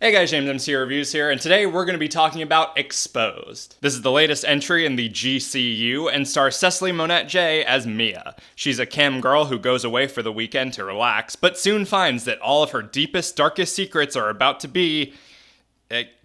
Hey guys, JamesMCD Reviews here, and today we're going to be talking about Exposed. This is the latest entry in the GCU and stars Cecily Monette J as Mia. She's a cam girl who goes away for the weekend to relax, but soon finds that all of her deepest, darkest secrets are about to be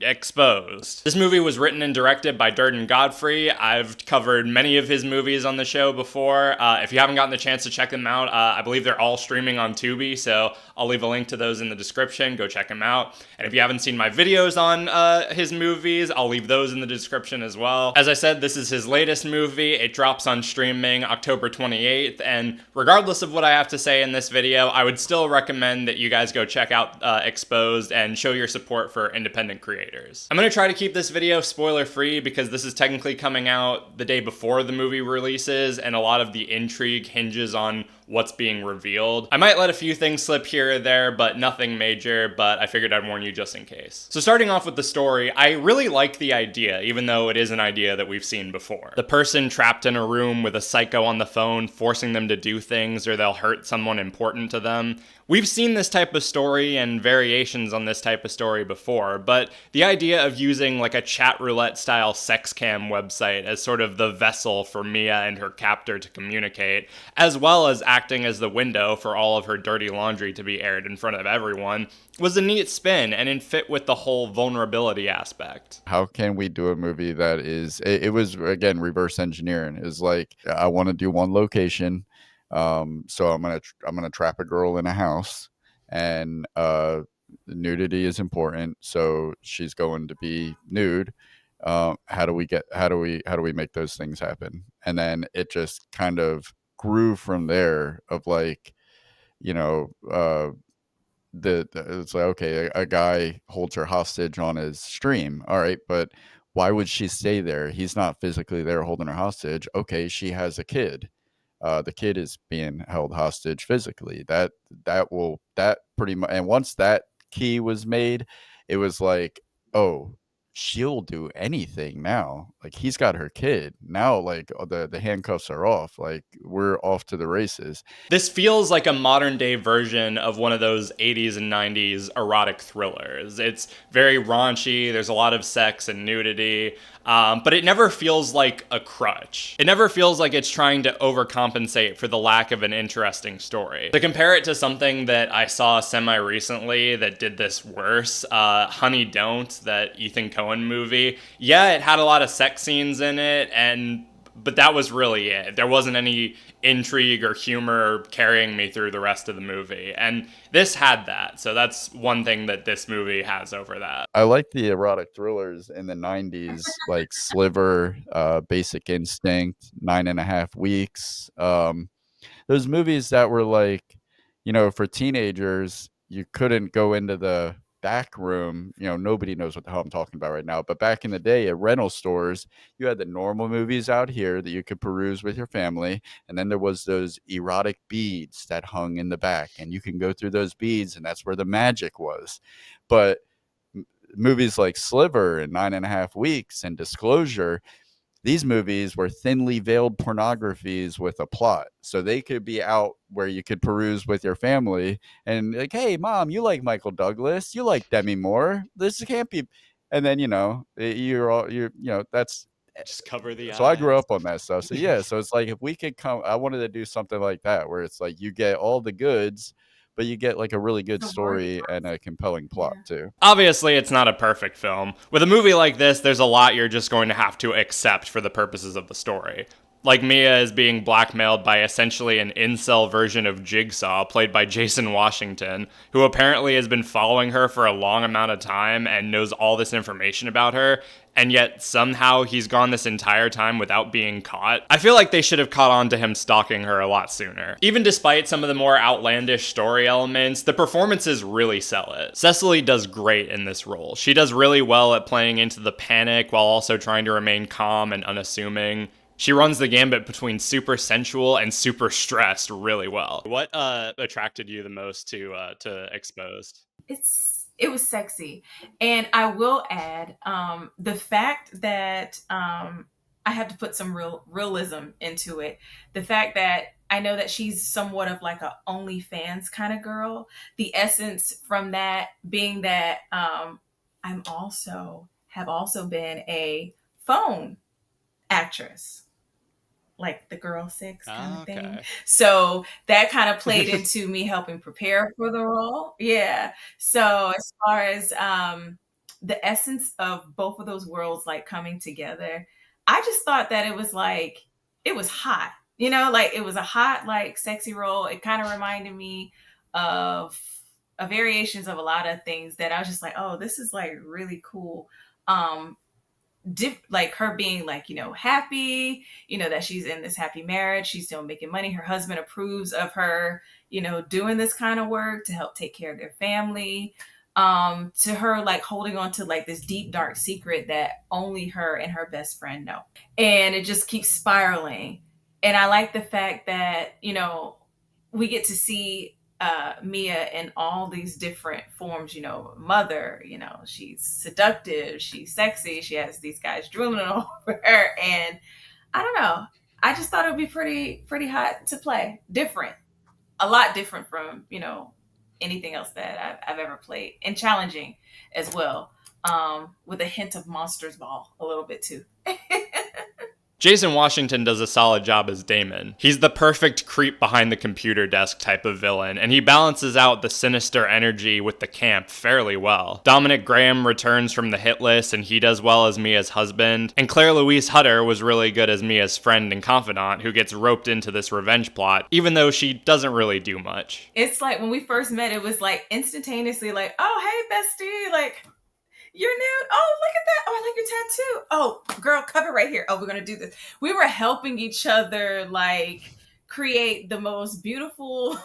exposed. This movie was written and directed by Durden Godfrey. I've covered many of his movies on the show before. If you haven't gotten the chance to check them out, I believe they're all streaming on Tubi, so I'll leave a link to those in the description. Go check them out. And if you haven't seen my videos on his movies, I'll leave those in the description as well. As I said, this is his latest movie. It drops on streaming October 28th, and regardless of what I have to say in this video, I would still recommend that you guys go check out Exposed and show your support for independent creators. I'm going to try to keep this video spoiler free because this is technically coming out the day before the movie releases, and a lot of the intrigue hinges on what's being revealed. I might let a few things slip here or there, but nothing major, but I figured I'd warn you just in case. So starting off with the story, I really like the idea, even though it is an idea that we've seen before. The person trapped in a room with a psycho on the phone, forcing them to do things or they'll hurt someone important to them. We've seen this type of story and variations on this type of story before, but the idea of using like a chat roulette style sex cam website as sort of the vessel for Mia and her captor to communicate, as well as acting as the window for all of her dirty laundry to be aired in front of everyone, was a neat spin and in fit with the whole vulnerability aspect. How can we do a movie that is it was again reverse engineering? Is like, I want to do one location, so I'm gonna trap a girl in a house, and nudity is important, so she's going to be nude. How do we make those things happen? And then it just kind of grew from there, of like, you know it's like, okay, a guy holds her hostage on his stream, all right, but why would she stay there? He's not physically there holding her hostage. Okay, she has a kid. The kid is being held hostage physically. That pretty much, and once that key was made, it was like, oh, she'll do anything now. Like, he's got her kid now, like, the handcuffs are off, like, we're off to the races. This feels like a modern day version of one of those 80s and 90s erotic thrillers. It's very raunchy, there's a lot of sex and nudity, but it never feels like a crutch. It never feels like it's trying to overcompensate for the lack of an interesting story. To compare it to something that I saw semi-recently that did this worse, Honey Don't, that Ethan Coen movie, yeah, it had a lot of sex scenes in it, but that was really it. There wasn't any intrigue or humor carrying me through the rest of the movie. And this had that. So that's one thing that this movie has over that. I like the erotic thrillers in the 90s, like Sliver, Basic Instinct, 9.5 Weeks. Those movies that were like, for teenagers, you couldn't go into the back room. Nobody knows what the hell I'm talking about right now. But back in the day at rental stores, you had the normal movies out here that you could peruse with your family. And then there was those erotic beads that hung in the back. And you can go through those beads, and that's where the magic was. But movies like Sliver and 9.5 Weeks and Disclosure, these movies were thinly veiled pornographies with a plot. So they could be out where you could peruse with your family and like, hey, mom, you like Michael Douglas, you like Demi Moore. This can't be. And then, that's. Just cover the So I grew eyes. up on that stuff. So yeah, so it's like, if we could come, I wanted to do something like that where it's like you get all the goods, but you get like a really good story and a compelling plot too. Obviously, it's not a perfect film. With a movie like this, there's a lot you're just going to have to accept for the purposes of the story. Like Mia is being blackmailed by essentially an incel version of Jigsaw, played by Jason Washington, who apparently has been following her for a long amount of time and knows all this information about her, and yet somehow he's gone this entire time without being caught. I feel like they should have caught on to him stalking her a lot sooner. Even despite some of the more outlandish story elements, the performances really sell it. Cecily does great in this role. She does really well at playing into the panic while also trying to remain calm and unassuming. She runs the gambit between super sensual and super stressed really well. What attracted you the most to Exposed? It was sexy. And I will add, the fact that I have to put some realism into it. The fact that I know that she's somewhat of like a OnlyFans kind of girl. The essence from that being that have also been a phone actress, like the girl six kind of thing. Okay. So that kind of played into me helping prepare for the role. Yeah. So as far as the essence of both of those worlds like coming together, I just thought that it was like it was hot. You know, like it was a hot, like sexy role. It kind of reminded me of variations of a lot of things that I was just like, oh, this is like really cool. Um, like her being like, you know, happy, you know, that she's in this happy marriage, she's still making money, her husband approves of her, you know, doing this kind of work to help take care of their family, to her like holding on to like this deep dark secret that only her and her best friend know, and it just keeps spiraling. And I like the fact that, you know, we get to see Mia in all these different forms, you know, mother, you know, she's seductive, she's sexy, she has these guys drooling all over her. And I don't know. I just thought it would be pretty hot to play. Different. A lot different from, you know, anything else that I've ever played. And challenging as well. With a hint of Monsters Ball a little bit too. Jason Washington does a solid job as Damon. He's the perfect creep behind the computer desk type of villain, and he balances out the sinister energy with the camp fairly well. Dominic Graham returns from the hit list, and he does well as Mia's husband, and Claire Louise Hutter was really good as Mia's friend and confidant who gets roped into this revenge plot, even though she doesn't really do much. It's like when we first met, it was like instantaneously like, oh, hey, bestie, like, you're nude. Oh, look at that. Oh, I like your tattoo. Oh, girl, cover right here. Oh, we're going to do this. We were helping each other like create the most beautiful,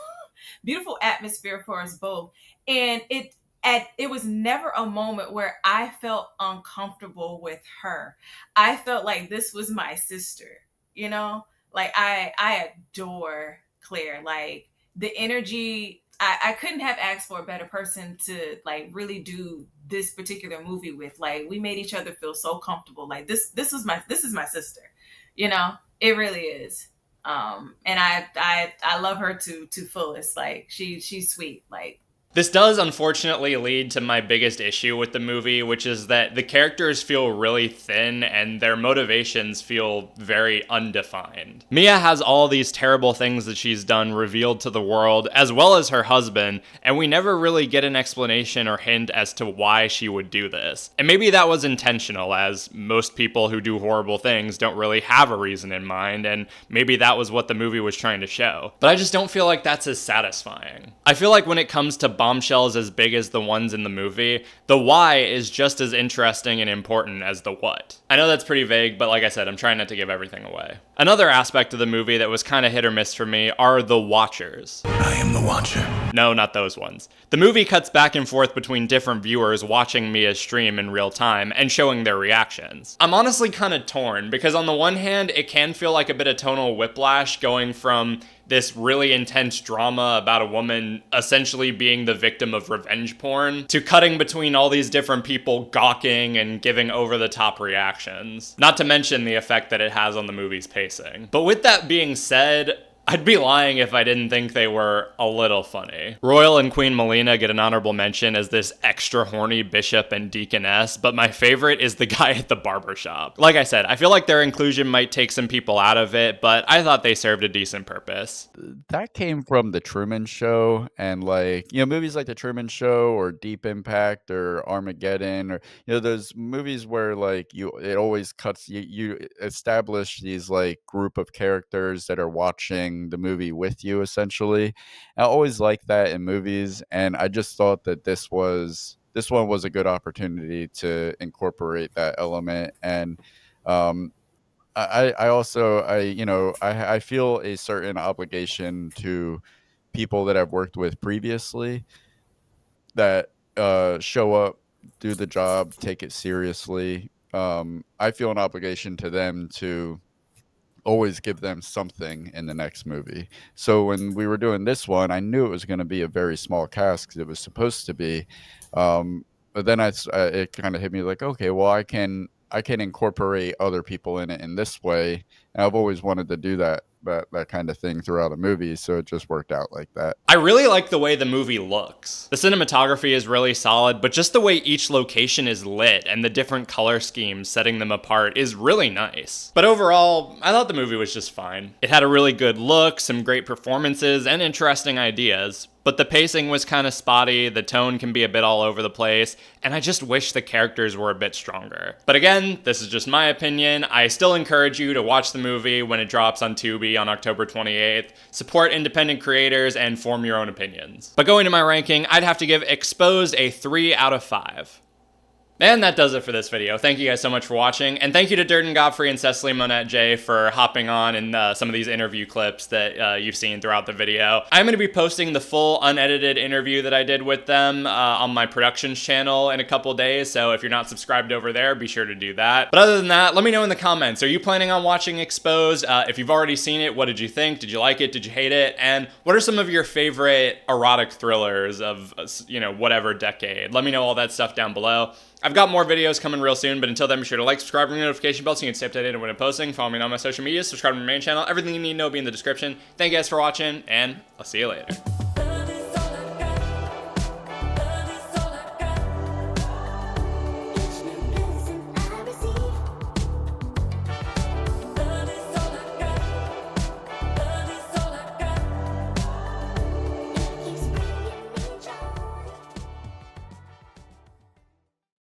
beautiful atmosphere for us both. And it was never a moment where I felt uncomfortable with her. I felt like this was my sister, you know? Like I adore Claire. Like the energy, I couldn't have asked for a better person to like really do this particular movie with. Like we made each other feel so comfortable. Like this is my sister, you know. It really is. And I love her to fullest. Like she's sweet. Like This does unfortunately lead to my biggest issue with the movie, which is that the characters feel really thin and their motivations feel very undefined. Mia has all these terrible things that she's done revealed to the world, as well as her husband, and we never really get an explanation or hint as to why she would do this. And maybe that was intentional, as most people who do horrible things don't really have a reason in mind, and maybe that was what the movie was trying to show. But I just don't feel like that's as satisfying. I feel like when it comes to bombshells as big as the ones in the movie, the why is just as interesting and important as the what. I know that's pretty vague, but like I said, I'm trying not to give everything away. Another aspect of the movie that was kind of hit or miss for me are the Watchers. I am the Watcher. No, not those ones. The movie cuts back and forth between different viewers watching Mia's stream in real time and showing their reactions. I'm honestly kind of torn, because on the one hand, it can feel like a bit of tonal whiplash going from this really intense drama about a woman essentially being the victim of revenge porn to cutting between all these different people gawking and giving over-the-top reactions. Not to mention the effect that it has on the movie's pacing. But with that being said, I'd be lying if I didn't think they were a little funny. Royal and Queen Melina get an honorable mention as this extra horny bishop and deaconess, but my favorite is the guy at the barbershop. Like I said, I feel like their inclusion might take some people out of it, but I thought they served a decent purpose. That came from The Truman Show, and like, you know, movies like The Truman Show or Deep Impact or Armageddon, or, you know, those movies where like it always cuts, you establish these like group of characters that are watching the movie with you, essentially. I always like that in movies, and I just thought that this one was a good opportunity to incorporate that element. And I also I feel a certain obligation to people that I've worked with previously that show up, do the job, take it seriously. I feel an obligation to them to always give them something in the next movie. So when we were doing this one, I knew it was going to be a very small cast because it was supposed to be. But then it kind of hit me like, okay, well, I can incorporate other people in it in this way. And I've always wanted to do that that kind of thing throughout a movie, so it just worked out like that. I really like the way the movie looks. The cinematography is really solid, but just the way each location is lit and the different color schemes setting them apart is really nice. But overall, I thought the movie was just fine. It had a really good look, some great performances, and interesting ideas. But the pacing was kind of spotty, the tone can be a bit all over the place, and I just wish the characters were a bit stronger. But again, this is just my opinion. I still encourage you to watch the movie when it drops on Tubi on October 28th. Support independent creators and form your own opinions. But going to my ranking, I'd have to give Exposed a 3 out of 5. And that does it for this video. Thank you guys so much for watching, and thank you to Durden Godfrey and Cecily Monette J for hopping on in some of these interview clips that you've seen throughout the video. I'm going to be posting the full unedited interview that I did with them on my productions channel in a couple days, so if you're not subscribed over there, be sure to do that. But other than that, let me know in the comments, are you planning on watching Exposed? If you've already seen it, what did you think? Did you like it? Did you hate it? And what are some of your favorite erotic thrillers of, whatever decade? Let me know all that stuff down below. I've got more videos coming real soon, but until then, be sure to like, subscribe, ring the notification bell so you can stay updated when I'm posting. Follow me on all my social media, subscribe to my main channel. Everything you need to know will be in the description. Thank you guys for watching, and I'll see you later.